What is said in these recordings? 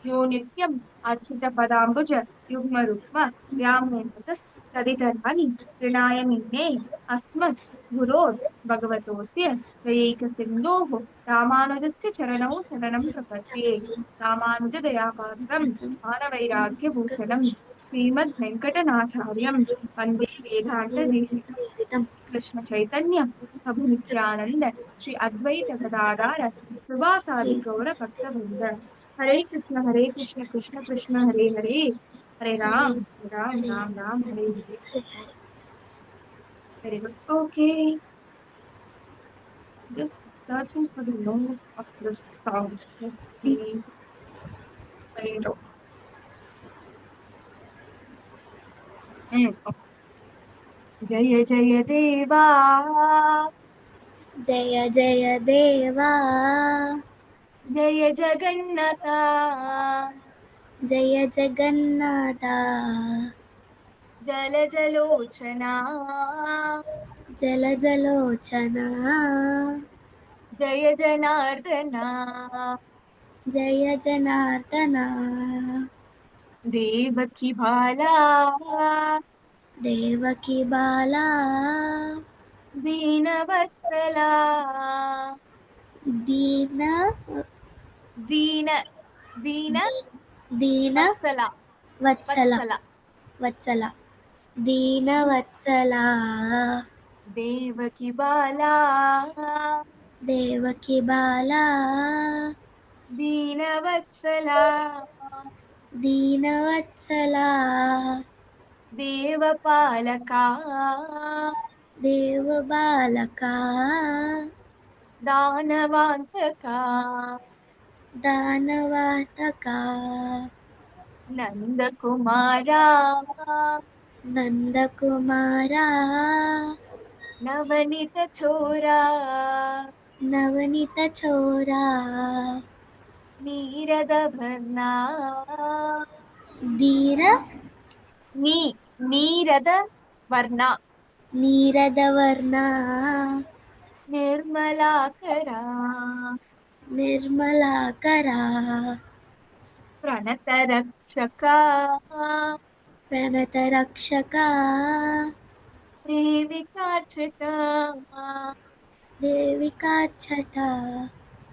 यो नित्यम् अच्युतपदाम्बुज युग्मरुक्म व्यामोहतस्तदितराणि तृणाय मेने अस्मत् गुरोर् भगवतोऽस्य दयैकसिन्धोः रामानुजस्य चरणौ शरणं प्रपद्ये। रामानुजदयापात्रं ज्ञानवैराग्यभूषणं श्रीमद्वेङ्कटनाथार्यं वन्दे वेदान्तदेशिकम्। कृष्ण चैतन्य प्रभु नित्यानंद श्री अद्वैत गदाधर श्रीवासादि गौर भक्तवृंद। हरे कृष्ण कृष्ण कृष्ण हरे हरे, हरे Ram Ram Ram Hare Hare. Very good. Okay, just searching for the note of this song. Let me find out. Okay. जय जय देवा जय जय देवा जय जगन्नाथ जय जगन्नाथा जल जलोचना जल जलोचना जय जनार्दना जय जनार्दना देवकी भाला देवकी बाला दीनवत्सला दीन दीन दीन दीन वत्सला वत्सला वत्सला वत्सला दीन वत्सला देवकी बाला देवकी बाला दीनवत्सला दीनवत्सला देवपालका देवबालका दानवान्तका दानवातका नन्दकुमारा नन्दकुमारा नवनीतचोरा नवनीतचोरा नीरदवर्णा धीर नी नीरदवर्णा नीरदवर्णा निर्मलाकरा निर्मलाकरा प्रणतरक्षका प्रणतरक्षका प्रेमिकार्चिता देविकाच्छटा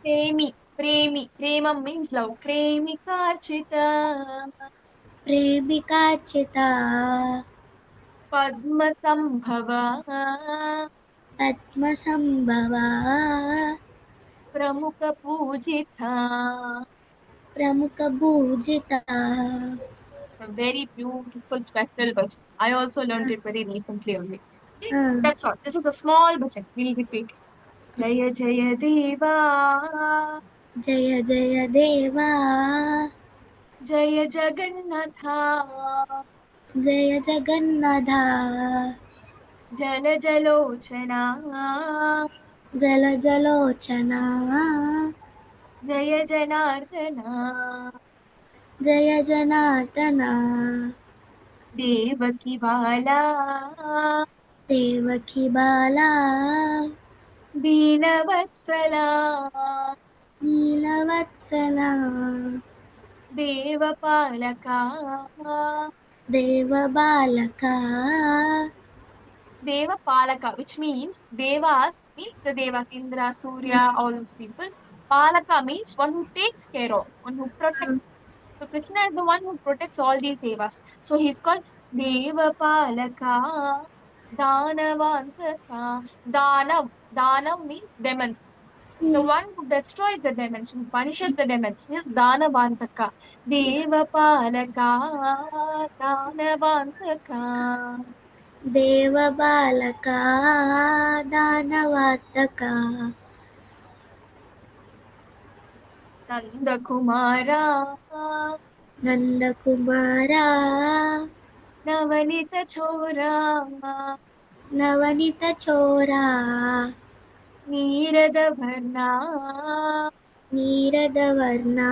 प्रेमी प्रेमी Premam means love प्रेमिकार्चिता प्रेमिकार्चिता पद्मसंभवा पद्मसम्भवा प्रमुखपूजिता प्रमुखपूजिता a very beautiful special version. I also learned it very recently only. Okay, हाँ, that's all. This is a small version. We'll repeat. okay. Jaya Jaya Deva, जय जय देवा Jaya Jagannatha, जय जगन्नाथा Jala Jalochana, जल जलोचना Jaya Janardana, जय जनार्दना Devaki Bala, Devaki Bala Deenavatsala, नीलवत्सला Devapalaka, देवबालका Devapalaka, which means Devas means the Devas, Indra, Surya, all those people. Palaka means one who takes care of, one who protects. So Krishna is the one who protects all these Devas. So he's called Devapalaka, Danavantaka. Danav means demons. The one who destroys the demons, who punishes the demons, is Danavantaka. Devapalaka, Danavantaka. देवबालका दानवातका Nandakumara, नन्दकुमारा Navanita Chora, नवनीतचोरा Neeradavarna, नीरदवर्णा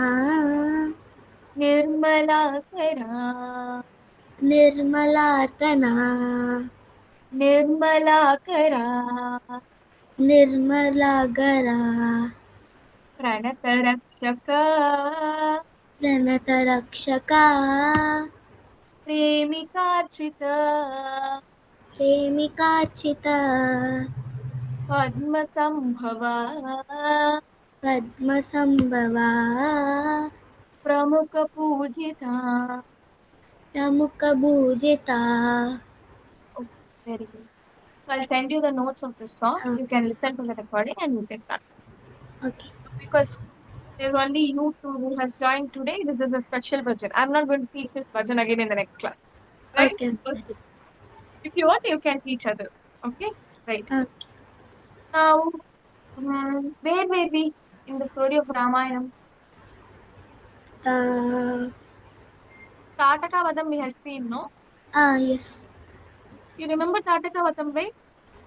Nirmalakara, निर्मलार्दना Nirmalakara, निर्मलागरा Pranatarakshaka, प्रणतरक्षका प्रेमिकार्चिता प्रेमिकार्चिता पद्मसम्भवा पद्मसम्भवा प्रमुखपूजिता. प्रमुखभूजिता. Oh, very good. So I'll send you the notes of this song. You can listen to the recording and you can practice. Okay. Because there's only you two who has joined today. This is a special version. I'm not going to teach this version again in the next class. Right? Okay. If you want, you can teach others. Okay? Right. Okay. Now, where were we in the story of Ramayana? Uh, Tataka Vadam we had seen, no? yes. You remember Tataka Vadam, right?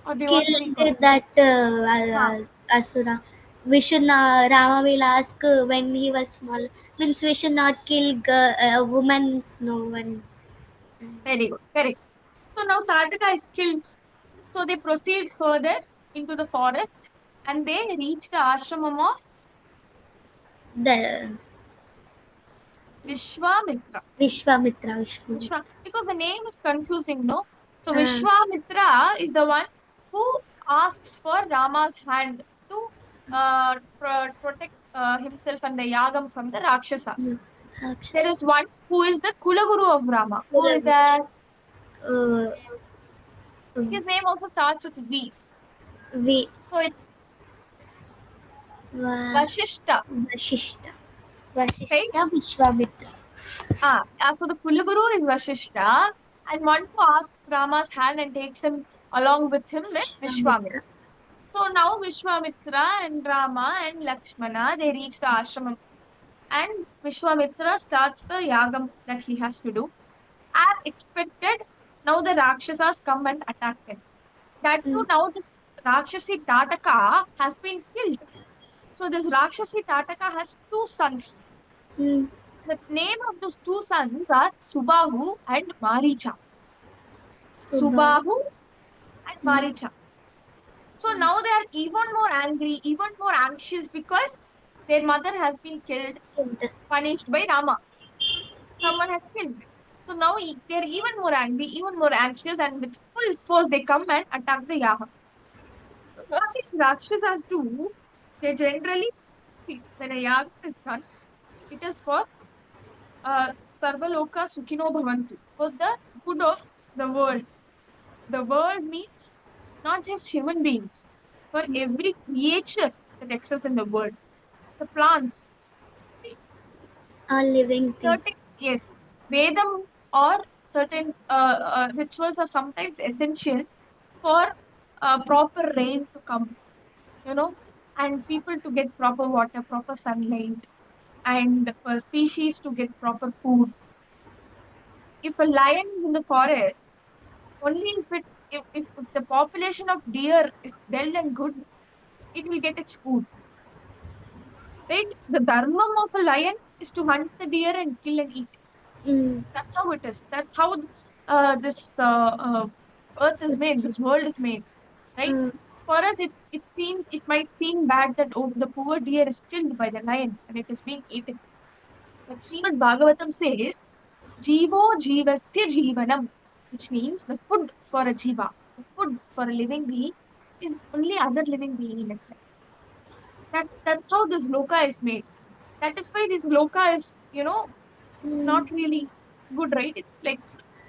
Or do you want to recall? Killed that Ah, Asura. We should not, Rama will ask when he was small. Means we should not kill a woman's no one. very good. Correct. So now Tataka is killed. So they proceed further into the forest and they reach the ashramam of The Vishwamitra. Vishwamitra. Vishwamitra. Because the name is confusing, no? So Uh, Vishwamitra is the one who asks for Rama's hand to protect himself and the Yagam from the Rakshasas. There Rakshas. is one who is the Kulaguru of Rama. Who is Kulagu. that? Uh, His name also starts with V. Vi. So it's Vashishta, Vashishta. right? Vashishta Vishwamitra. So the Kulaguru is Vashishta, and one who asks Rama's hand and takes him along with him is Vishwamitra. Vishwamitra. So now Vishwamitra and Rama and Lakshmana, they reach the ashram and Vishwamitra starts the yagam that he has to do. As expected, now the Rakshasas come and attack him. That too, Mm. now this Rakshasi Tataka has been killed. So this Rakshasi Tataka has two sons. Mm. The name of those two sons are Subahu and Maricha. Subha. Subahu and Mm. Maricha. So now they are even more angry, even more anxious because their mother has been killed, Killed. punished by Rama. Someone has killed. So now they're even more angry, even more anxious, and with full force they come and attack the Yaha. What these Rakshasas do, they generally see when a Yaga is done, it is for Sarvaloka Sukhino Bhavantu, for the good of the world. The world means not just human beings, for every creature that exists in the world. The plants, All living certain, things. yes, Vedam or certain rituals are sometimes essential for proper rain to come, you know, and people to get proper water, proper sunlight, and species to get proper food. If a lion is in the forest, only if the population of deer is well and good, it will get its food, right? The dharma of a lion is to hunt the deer and kill and eat. Mm. That's how it is. That's how this earth is made. This world is made, right? Mm. For us, it might seem bad that oh, the poor deer is killed by the lion and it is being eaten. But Srimad Bhagavatam says, "Jivo jivasya jivanam," which means the food for a jiva, the food for a living being, is only other living being in it. That's how this loka is made. That is why this loka is, not Mm. really good, right? It's like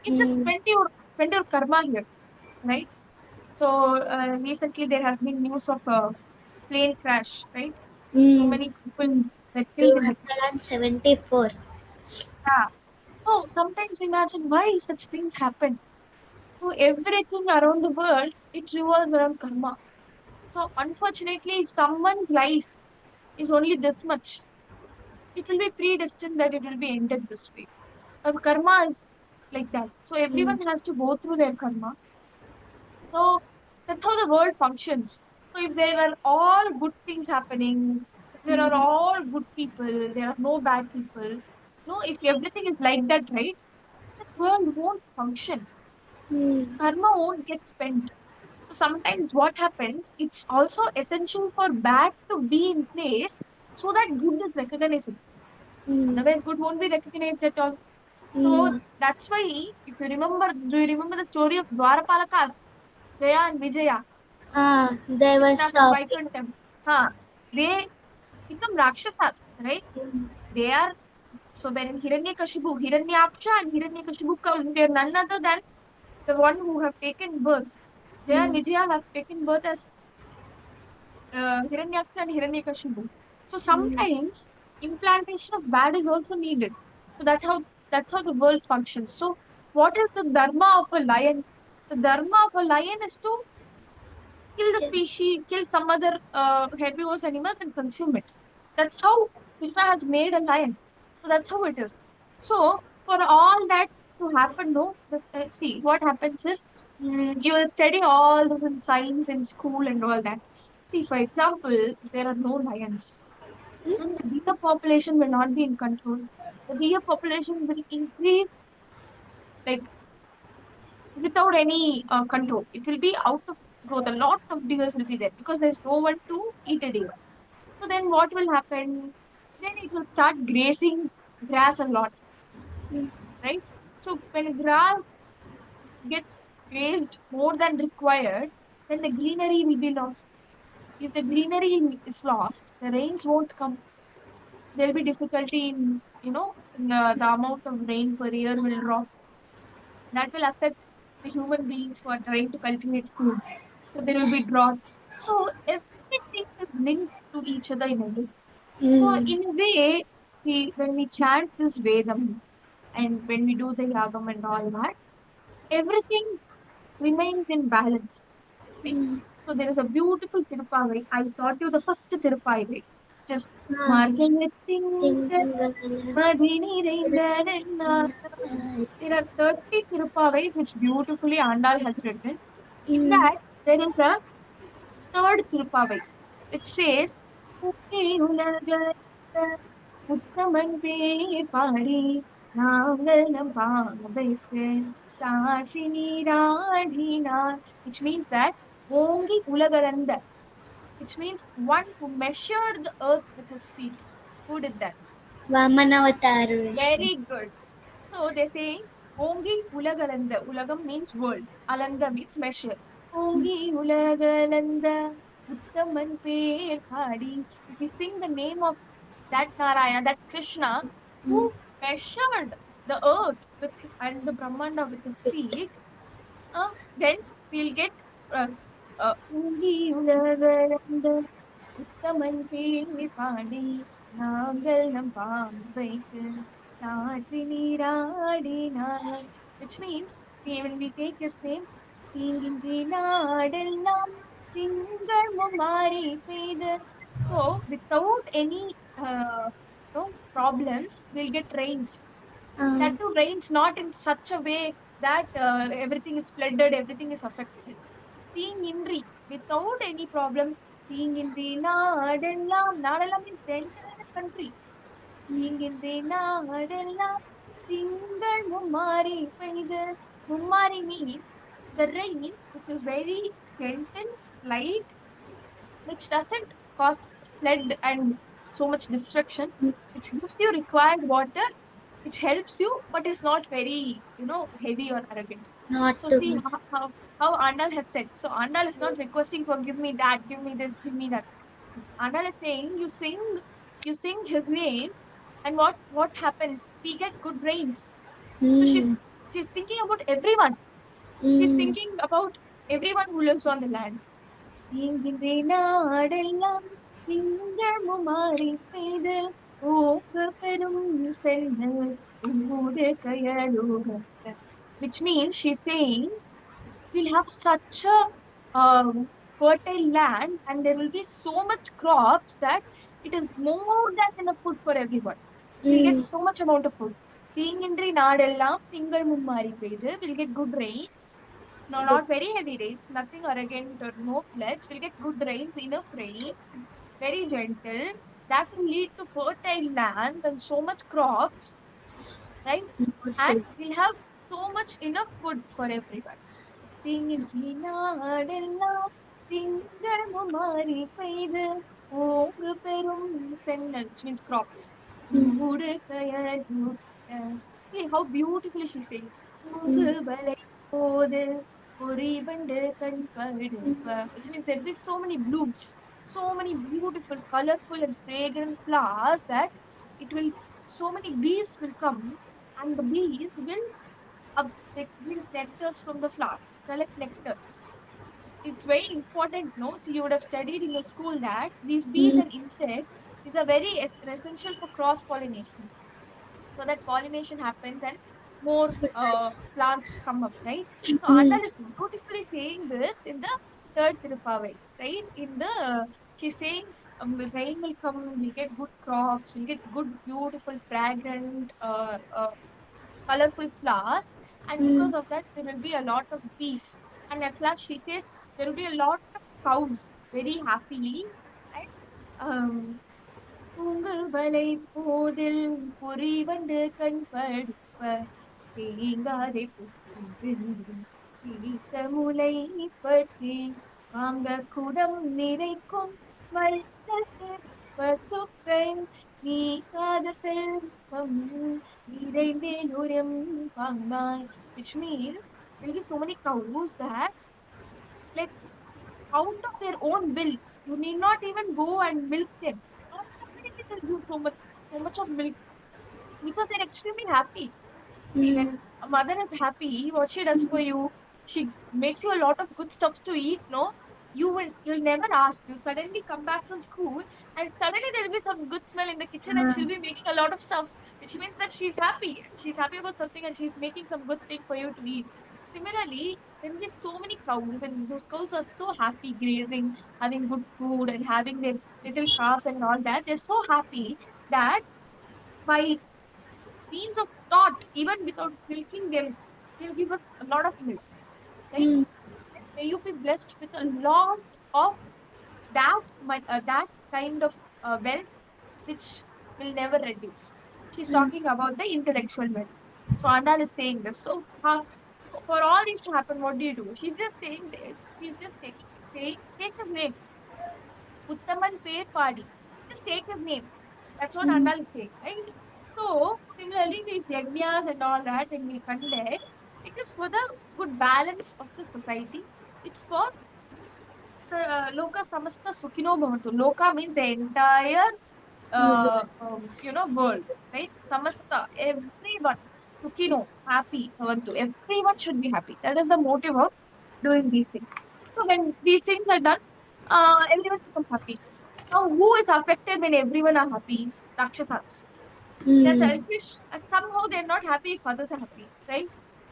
it just Mm. spend your karma here, right? So recently there has been news of a plane crash, right? So Mm. many people were killed in the 274. crash. So sometimes imagine why such things happen. So everything around the world it revolves around karma. So unfortunately, if someone's life is only this much, it will be predestined that it will be ended this way. Karma is like that. So Mm. everyone has to go through their karma. So that's how the world functions. So if there are all good things happening, if there are Mm. all good people, there are no bad people. No, if everything is like that, right, the world won't function. Mm. Karma won't get spent. So sometimes what happens, it's also essential for bad to be in place so that good is recognized. Otherwise, good won't be recognized at all. So that's why, if you remember, do you remember the story of Dwarapalakas, Jaya and Vijaya, They were Krishna from stopping. Vaikuntham? Huh. They become Rakshasas, right? They are, so when Hiranyaksha and Hiranyakashipu come, they are none other than the one who have taken birth. Jaya and Mm. Vijaya have taken birth as Hiranyaksha and Hiranyakashipu. So Mm. sometimes implantation of bad is also needed. So that's how the world functions. So what is the dharma of a lion? The dharma of a lion is to kill the species, kill some other herbivorous animals and consume it. That's how Krishna has made a lion. So that's how it is. So for all that to happen, no, see what happens is, you will study all this in science in school and all that. See, for example, if there are no lions, then the deer population will not be in control. The deer population will increase like without any control. It will be out of growth. A lot of deers will be there because there's no one to eat a deer. So then what will happen? Then it will start grazing grass a lot, right? So when grass gets grazed more than required, then the greenery will be lost. If the greenery is lost, the rains won't come. There'll be difficulty in, the amount of rain per year will drop. That will affect the human beings who are trying to cultivate food. So there will be drought. So everything is linked to each other in a way. So Mm. in a way, when we chant this Vedam and when we do the Yagam and all that, everything remains in balance. Right? Mm. So there is a beautiful Tirupavai. I taught you the first Tirupavai. Just Ah, Margalatingal Tingal. Madhinireindana. There are 30 Tirupavais which beautifully Andal has written. In Mm. that, there is a third Tirupavai. It says, "Puki உலகளந்த உத்தமன் பேர் பாடி நாங்கள் நம் பாவைக்கு சாட்சி நீராடினார்," which means that ஓங்கி உலகளந்த, which means one who measured the earth with his feet. Who did that? Vamanavatar Vishnu. Very good. So they say ஓங்கி உலகளந்த. Ulagam means world. Alanda means measure. ஓங்கி உலகளந்த உத்தமன் பேர் பாடி. If you sing the name of that Narayana, that Krishna, who Mm. measured the earth with and the Brahmanda with his feet, then we'll get uh, ஓங்கி உலகளந்த உத்தமன் பேர் பாடி நாங்கள் நம் பாவைக்கு சாற்றி நீராடினார், which means when we take this name, தீங்கின்றி நாடெல்லாம் திங்கள் மும்மாரி பெய்து. So without any uh, problems, we'll get rains. Ah. That too rains not in such a way that everything is flooded, everything is affected. தீங்கின்றி, without any problem. தீங்கின்றி நாடெல்லாம், நாடெல்லாம் means the entire country. தீங்கின்றி நாடெல்லாம் திங்கள் மும்மாரி பெய்து. மும்மாரி means the rain which is very gentle, light, which doesn't cause flood and so much destruction, which gives you required water, which helps you, but is not very, heavy or arrogant. Not So too see much. how Andal has said. So Andal is not requesting for give me that, give me this, give me that. Andal is saying you sing his name, and what happens? We get good rains. So Mm. she's thinking about everyone. She's Mm. thinking about everyone who lives on the land. தீங்கின்றே நாடெல்லாம் திங்கள் மாறி பெய்து ஓங்க பெரும் சென்னல் ஊடு கயலுகந்த. Which means she's saying we'll have such a fertile land and there will be so much crops that it is more than enough food for everyone. We'll get Mm. so much amount of food. தீங்கின்றி நாடெல்லாம் திங்கள் மும்மாரி பெய்து. We'll get good rains. No, Good. not very heavy rains, nothing arrogant or no floods. We'll get good rains, enough rain, very gentle. That will lead to fertile lands and so much crops, right? More And food. we'll have so much enough food for everyone. தீங்கின்றி நாடெல்லாம் திங்கள் மும்மாரி பெய்து ஓங்கு பெரும் சென்னல், which means crops. Hey, how beautifully she saying. தூங்குவலை போதில் பொறிவண்டு கண்படுப்ப. Which means there is so many blooms, so many beautiful, colorful, and fragrant flowers that it will, so many bees will come, and the bees will they bring nectars from the flowers, collect nectars. It's very important, no? So you would have studied in your school that these bees and insects is a very essential for cross pollination, so that pollination happens and more plants come up, right? So Andal is beautifully saying this in the third Tirupavai, right? In the she's saying rain will come, we'll get good crops, we'll get good, beautiful, fragrant, colorful flowers, and because of that, there will be a lot of bees. And at last, she says there will be a lot of cows very happily. And தூங்குவலை போதில் பொறிவண்டு கண் படிப்ப தேங்காதை புற்றிருந்து பிடித்த முலை பற்றி வாங்க குடம் நிறைக்கும் வல்ல பசுக்கள் நீக்காத செல்வம் நிறைந்தேலுரம் பாங்காய். Which means there will be so many cows that, like, out of their own will, you need not even go and milk them. Automatically they'll give so much of milk because they're extremely happy. See, when a mother is happy, what she does for you, she makes you a lot of good stuffs to eat, no? You'll never ask. You'll suddenly come back from school and suddenly there'll be some good smell in the kitchen and she'll be making a lot of stuffs, which means that she's happy. She's happy about something and she's making some good thing for you to eat. Similarly, there will be so many cows, and those cows are so happy grazing, having good food, and having their little calves and all that. They're so happy that by means of thought, even without milking them, they'll give us a lot of milk, right? May you be blessed with a lot of that kind of wealth which will never reduce. She's talking about the intellectual wealth. So Andal is saying this. So for all these to happen, what do you do? She's just saying this. She's just take his name. Uttaman Per Padi. Just take his name. That's what Andal is saying, right? So similarly, these yajnas and all that, when we conduct, it is for the good balance of the society. It's for Loka Samasta Sukhino Bhavantu. Loka means the entire world, right? Samasta, everyone, Sukhino, happy, Bhavantu. Everyone should be happy. That is the motive of doing these things. So when these things are done, everyone becomes happy. Now, who is affected when everyone are happy? Rakshasas. They're selfish, and somehow they're not happy if others are happy, right?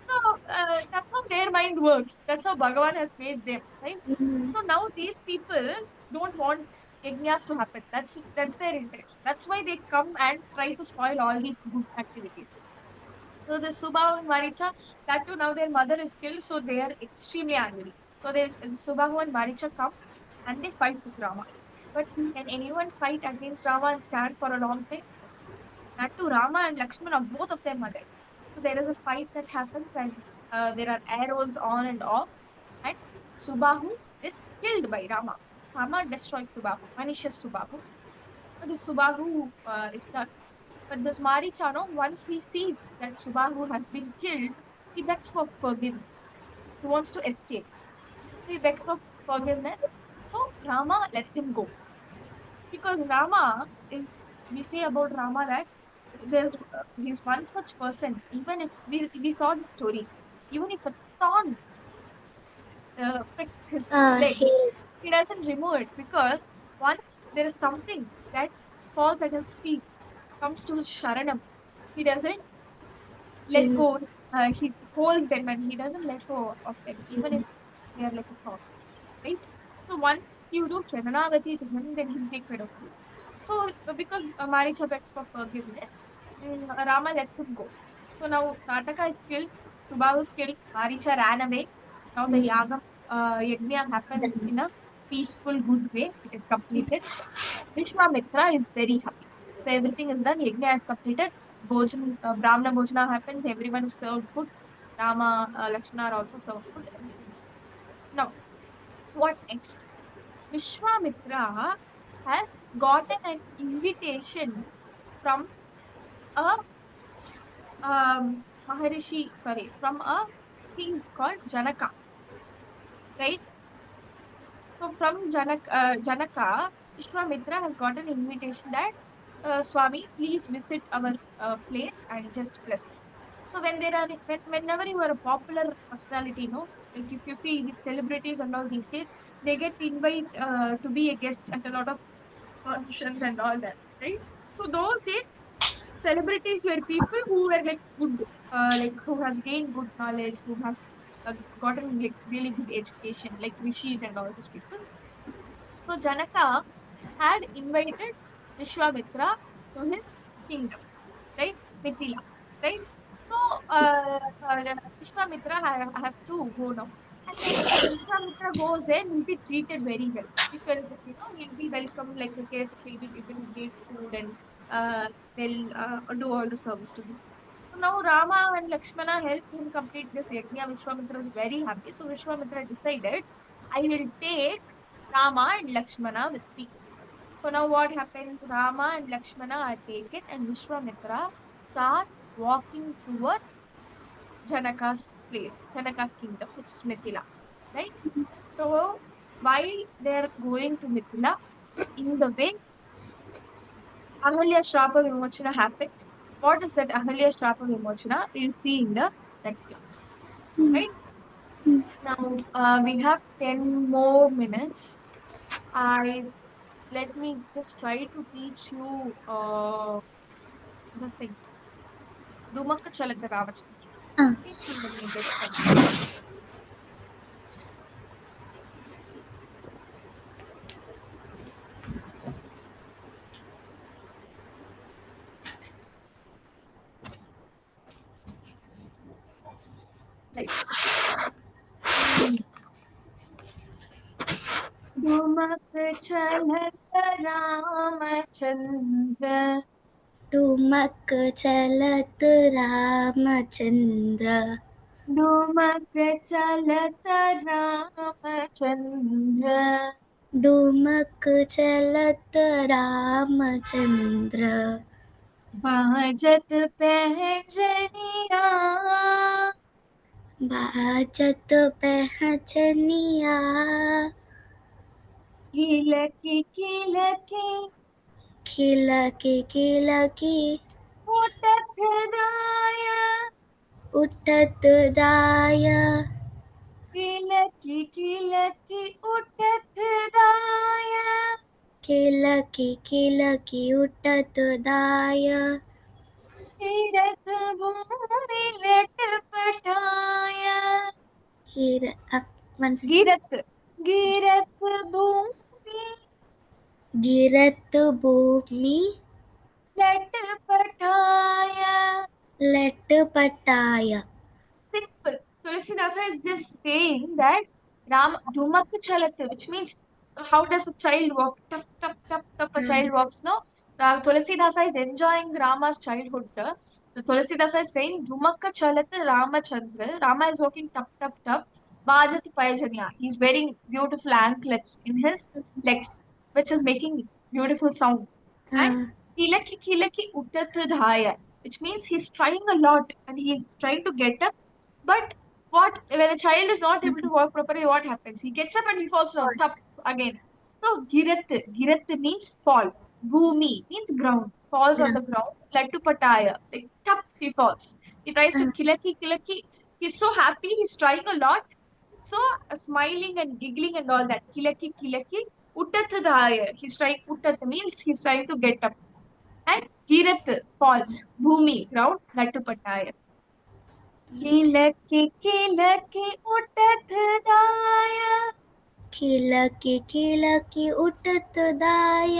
So that's how their mind works. That's how Bhagavan has made them, right? So now these people don't want yajnas to happen. That's their intention. That's why they come and try to spoil all these good activities. So the Subhahu and Maricha, that too now their mother is killed, so they are extremely angry. So Subhahu and Maricha come and they fight with Rama. But can anyone fight against Rama and stand for a long time? That too, Rama and Lakshmana, both of them are there. So there is a fight that happens, and there are arrows on and off. And Subahu is killed by Rama. Rama destroys Subahu, punishes Subahu. So this Subahu is done. But this Marichano, once he sees that Subahu has been killed, he begs for forgiveness. He wants to escape. So he begs for forgiveness. So Rama lets him go. Because Rama is, we say about Rama that he's one such person. Even if we saw the story, even if a thorn prick his leg, he doesn't remove it because once there is something that falls at his feet, comes to his sharanam, he doesn't let go. He holds them and he doesn't let go of them, even if they are like a thorn, right? So once you do sharanagati to him, then he'll take care of you. So because Maricha begs for forgiveness, Rama lets him go. So now Nataka is killed, Subhahu is killed, Maricha ran away. Now the Yajna happens in a peaceful, good way. It is completed. Vishwamitra is very happy. So everything is done. Yajna is completed. Brahmana Bhojana happens. Everyone is served food. Rama, Lakshmana are also served food. Everything is done. Now, what next? Vishwamitra has gotten an invitation from a Maharishi, sorry, from a king called Janaka, right? So from Janaka, Vishwamitra has got an invitation that Swami, please visit our place and just bless us. So whenever you are a popular personality, no, like if you see these celebrities and all these days, they get invited to be a guest at a lot of functions and all that, right? So those days, celebrities were people who were like good, like who has gained good knowledge, who has gotten like really good education, like rishis and all these people. So Janaka had invited Vishwamitra to his kingdom, right? Mithila, right? So Vishwamitra has to go now. And when Vishwamitra goes there, he'll be treated very well because he'll be welcomed like a guest. He'll be given great food and they'll do all the service to him. So now Rama and Lakshmana helped him complete this yajna. Vishwamitra was very happy. So Vishwamitra decided, I will take Rama and Lakshmana with me. So now what happens? Rama and Lakshmana are taken and Vishwamitra start walking towards Janaka's place, Janaka's kingdom, which is Mithila, right? So while they're going to Mithila, in the way, Ahalya Shrapa Vimochana happens. What is that Ahalya Shrapa Vimochana? We'll see in the next class, right? Now we have 10 more minutes. I Let me just try to teach you just think. Dumakka Chalaka Ramachandra. Ah, Okay, so let me just try. Right. Dumakka Chalaka Ramachandra. ठुमक चलत Ramchandra Dumakka Chalaka Ramachandra. Dumak चलत रामचंद्र बाजत पैंजनिया. बाजत पहचनिया Kilaki kilaki. खिलकी खिलकी Utak daya. उठत दाय Kilaki kilaki utat daya. खिलकी खिलकी उठत दाय तीरथ भूमि लट पटाया. हीर one second. गिरत गिरत भूमि गिरत भूमि लट पटाया. लट पटाय Simple. Tulasindasa is just saying that Ram Dhumak Chalat, which means how does a child walk? Tup, tup, tup, tup, a child walks, no? Tulasindasa is enjoying Rama's childhood. The Tulasindasa is saying Dhumak Chalat Ramachandra. Rama is walking tup, tup, tup. Bajat Payajanya. He's wearing beautiful anklets in his legs, which is making beautiful sound. And Kilaki Kilaki Uttat Dhaya, which means he's trying a lot and he's trying to get up, but what when a child is not able to walk properly, what happens? He gets up and he falls down, top again. So girat means fall. Bhumi means ground. Falls on the ground. Lattu pataya. Like top, he falls. He tries to kilaki. He's so happy, he's trying a lot. So smiling and giggling and all that. Kilaki. Uttatadaya. He's trying uttat means he's trying to get up. And girat fall. Bhumi ground. Lattu pataya. किलकी किलकी उठत दाया. खिलकी खिलकी उठत दाय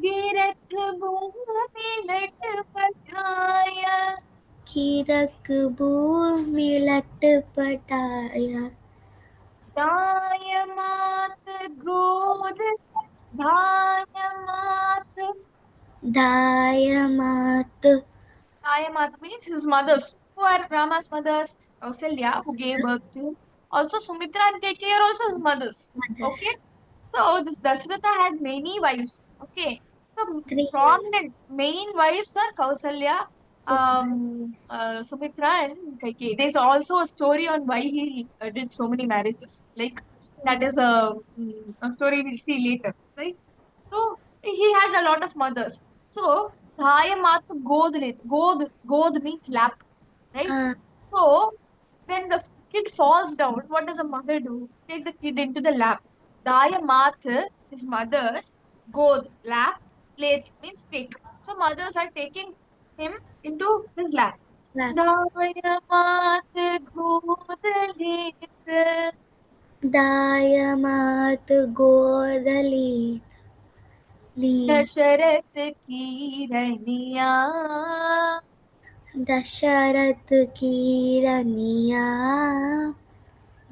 गिरथ भूमि लट पठाया. खीरक भूमि लट पटाय दाय मात गोद धाय मात. धाय मात Ayamat means his mothers. Who are Rama's mothers? Kausalya, who gave birth to him. Also, Sumitra and Kaikeyi are also his mothers. Okay. mothers. So, this Dasharatha had many wives. Okay. the Three. prominent main wives are Kausalya, Sumitra, and Kaikeyi. There's also a story on why he did so many marriages. Like that is a story we'll see later, right? So he had a lot of mothers. So Dhayamat God means lap, right? Ah, So when the kid falls down, what does a mother do? Take the kid into the lap. Dayamat, his mother's, God, lap, let means take. So mothers are taking him into his lap. lap. Dayamat God let Dayamat Godalit. Lee. Dasharath की रनिया दशरथ की रनिया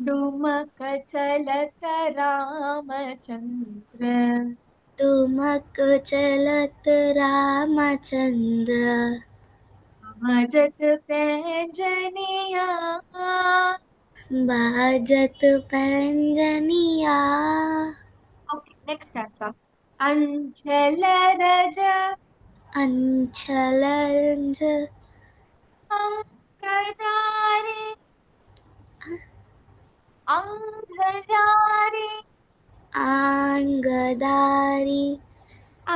डुमक चलत रामचंद्र तुमक चलत रामचंद्र भजत पैंजनिया. बाजत पैंजनिया Okay, next stanza. अंचल रज अंचलंज अंगदारी अंगजारी आंगदारी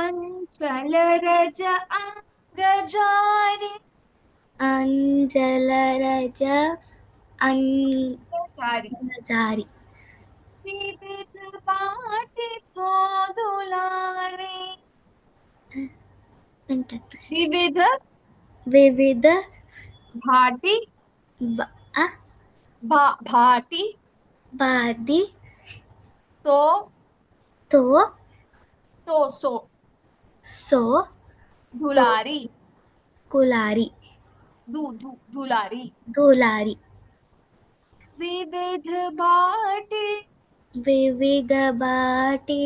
अंचल रज अंगजारी अंजलरज जारी अंगजारी विविध बाटी सो दुलारी विविध विविध भाटी ब- आ, भाटी बादी तो तो सो सो तो दुलारी कुलारी दुलारी दुलारी विविध बाटी विविध बाटी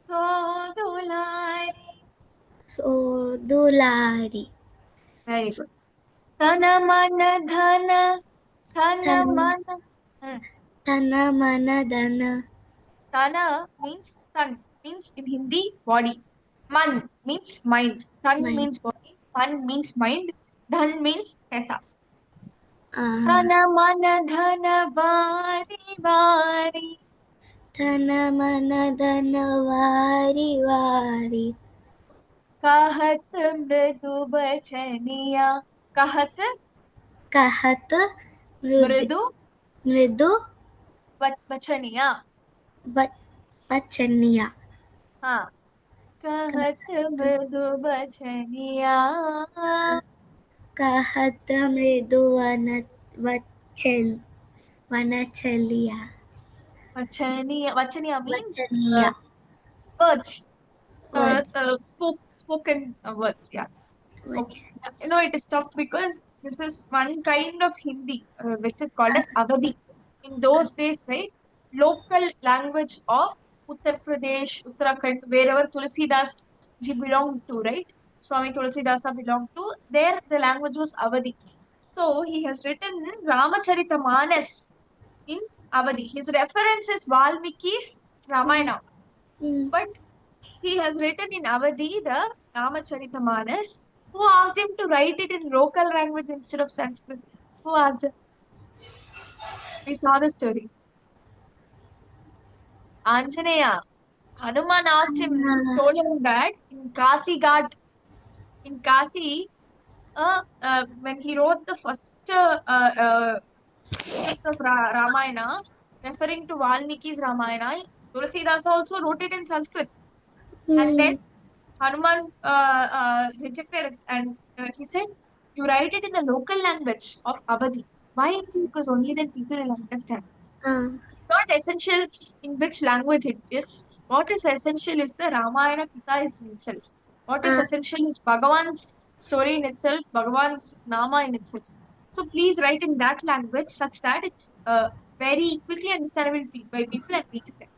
सो दुलारी. सो दुलारी Very good. तन मन धन धन तन मन. Hmm. तन मन धन Tana means sun, means in Hindi body. Man means mind. Tan मन means body. Man means mind. Dhan means paisa. आहा, Tana man धन वारी वारी तन मन धन वारी वारी कहत मृदु बचनिया. कहत कहत मृदु मृदु मृदु बचनिया. बचनिया हाँ. कहत मृदु बचनिया. कहत मृदु वचल वनचलिया Vachaniya means वचनिया words. वच Spoken words. Yeah. वच Okay. It is tough because this is one kind of Hindi, which is called as Awadhi. In those days, right, local language of Uttar Pradesh, Uttarakhand, wherever Tulsidas ji belonged to, right? Swami Tulsidasa belonged to, there the language was Awadhi. So he has written Ramacharita in Awadhi. His reference is Valmiki's Ramayana, but he has written in Awadhi the Ramacharita. Who asked him to write it in local language instead of Sanskrit? Who asked him? We saw the story. Anjaneya. Hanuman asked him, told him that in Kasi Ghat, in Kasi, when he wrote the first script of Ramayana, referring to Valmiki's Ramayana, Tulsidas also wrote it in Sanskrit. And then Hanuman rejected it, and he said, "You write it in the local language of Awadhi. Why? Because only then people will understand. Not essential in which language it is. What is essential is the Ramayana Katha in itself. What is essential is Bhagavan's story in itself, Bhagavan's Nama in itself. So please write in that language such that it's very quickly understandable by people and reach them."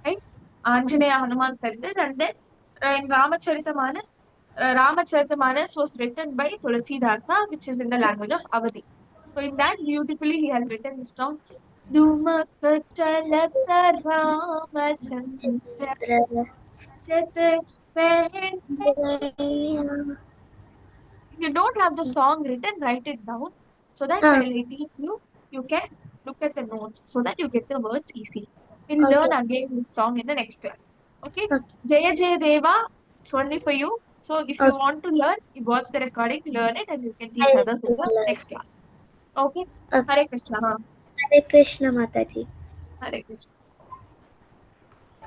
Right? Anjaneya Hanuman said this, and then in Ramacharita was written by Tulasidasa, which is in the language of Awadhi. So in that beautifully he has written this song. Dumakachalata Ramachandra Jat When you don't have the song written, write it down so that Ah, while I teach you, you can look at the notes so that you get the words easy. We'll okay. learn again this song in the next class. Okay? Okay. Jaya Jaya Deva, it's only for you. So if you Okay. want to learn, you watch the recording, learn it, and you can teach I others in will the learn. next class. Okay? Okay. Hare Krishna. Hare Krishna, Mataji. Hare Krishna.